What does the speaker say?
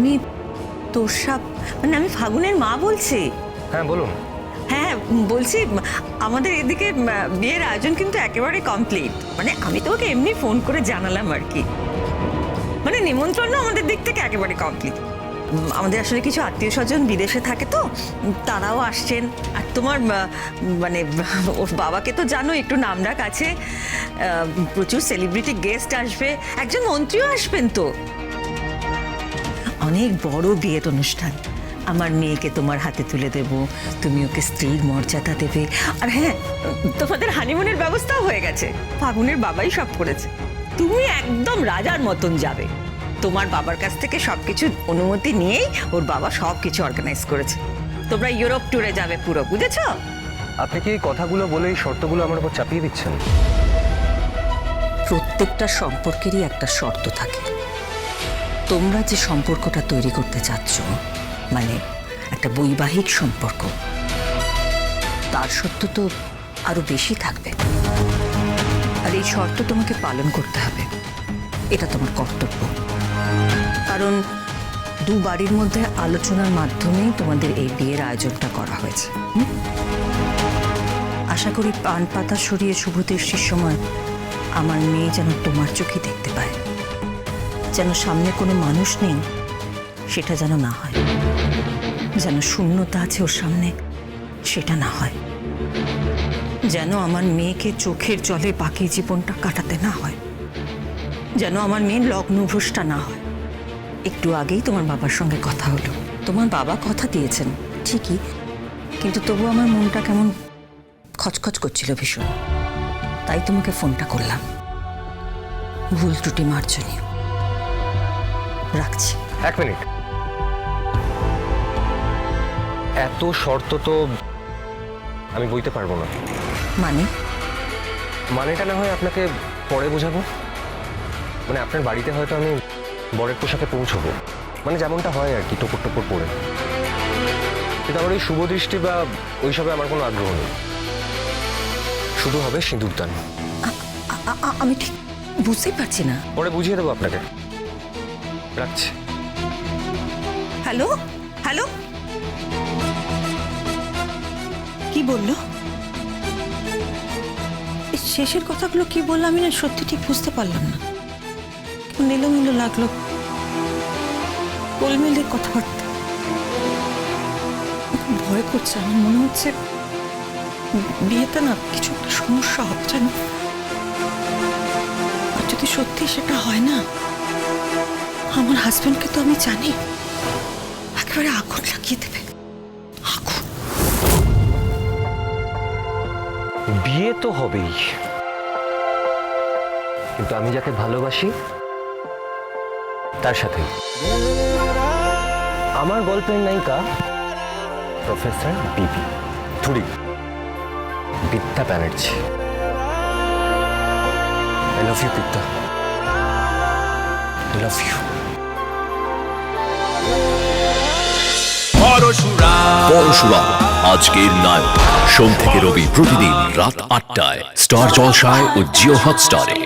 আমি তোষা, মানে আমি ফাগুনের মা বলছি। হ্যাঁ বলুন। হ্যাঁ বলছি, আমাদের এদিকে বিয়ের আয়োজন কিন্তু একেবারে কমপ্লিট। মানে আমি তোকে এমনি ফোন করে জানালাম আর কি। মানে নিমন্ত্রণ আমাদের দিক থেকে একেবারে কমপ্লিট। আমাদের আসলে কিছু আত্মীয় স্বজন বিদেশে থাকে, তো তারাও আসছেন। আর তোমার মানে ওর বাবাকে তো জানো, একটু নামডাক আছে, প্রচুর সেলিব্রিটি গেস্ট আসবে, একজন মন্ত্রীও আসবেন। তো অনেক বড় বিয়ের অনুষ্ঠান। আমার মেয়েকে তোমার হাতে তুলে দেব, তুমি ওকে স্ত্রীর মর্যাদা দেবে। আর হ্যাঁ, তোমাদের হানিমুনের ব্যবস্থাও হয়ে গেছে, ফাগুনের বাবাই সব করেছে। তুমি একদম রাজার মতন যাবে, তোমার বাবার কাছ থেকে সবকিছু অনুমতি নিয়েই ওর বাবা সবকিছু অর্গানাইজ করেছে। তোমরা ইউরোপ ট্যুরে যাবে পুরো, বুঝেছ? আপনি কি এই কথাগুলো বলে এই শর্তগুলো আমার উপর চাপিয়ে দিচ্ছেন? প্রত্যেকটা সম্পর্কেরই একটা শর্ত থাকে। তোমরা যে সম্পর্কটা তৈরি করতে চাচ্ছ, মানে একটা বৈবাহিক সম্পর্ক, তার শর্ত তো আরো বেশি থাকবে। আর এই শর্ত তোমাকে পালন করতে হবে, এটা তোমার কর্তব্য। কারণ দু বাড়ির মধ্যে আলোচনার মাধ্যমেই তোমাদের এই বিয়ের আয়োজনটা করা হয়েছে। আশা করি পান পাতা সরিয়ে শুভদৃষ্টির সময় আমার মেয়ে যেন তোমার চোখে দেখতে পায়, যেন সামনে কোনো মানুষ নেই সেটা যেন না হয়, যেন শূন্যতা আছে ওর সামনে সেটা না হয়, যেন আমার মেয়েকে চোখের জলে বাকি জীবনটা কাটাতে না হয়, যেন আমার মেয়ের লগ্নভ্রষ্টা না হয়। একটু আগেই তোমার বাবার সঙ্গে কথা হলো। তোমার বাবা কথা দিয়েছেন ঠিকই, কিন্তু তবু আমার মনটা কেমন খচখচ করছিল ভীষণ। তাই তোমাকে ফোনটা করলাম, ভুল ত্রুটি মার্জনীয়। রাখছি। এক মিনিট, এত শর্ত তো আমি বইতে পারবো না। মানেটা না হয় আপনাকে পরে বোঝাবো। মানে আপনার বাড়িতে হয়তো আমি বরের পোশাকে পৌঁছবো, মানে যেমনটা হয় আর কি, টোপর টোপর পরে। কিন্তু আমার ওই শুভ দৃষ্টি বা ওইসবে আমার কোনো আগ্রহ নেই। শুধু হবে সিঁদুরদান। আমি ঠিক বুঝতেই পারছি না। পরে বুঝিয়ে দেবো আপনাকে। রাখছি। হ্যালো হ্যালো, কি বললো? শেষের কথাগুলো কি বললো আমি না সত্যি ঠিক বুঝতে পারলাম না। এলোমেলো লাগলো, গোলমেলে কথাবার্তা। ভয় করছে, আমার মনে হচ্ছে বিয়েতে না কিছু একটা সমস্যা হচ্ছে না। আর যদি সত্যি সেটা হয় না, আমার হাজবেন্ডকে তো আমি জানি একেবারে আগুন লাগিয়ে দেবে। আগুন। বিয়ে তো হবেই, কিন্তু আমি যাকে ভালোবাসি তার সাথে। আমার গল্পের নায়িকা প্রফেসর বিবি থুড়ি, বিদ্যা ব্যানার্জি। আই লাভ ইউ বিদ্যা, আই লাভ ইউ। পরশুরাম আজকের নায়ক, সোম থেকে রবি প্রতিদিন রাত ৮টায় স্টার জলসায় ও জিও হটস্টারে।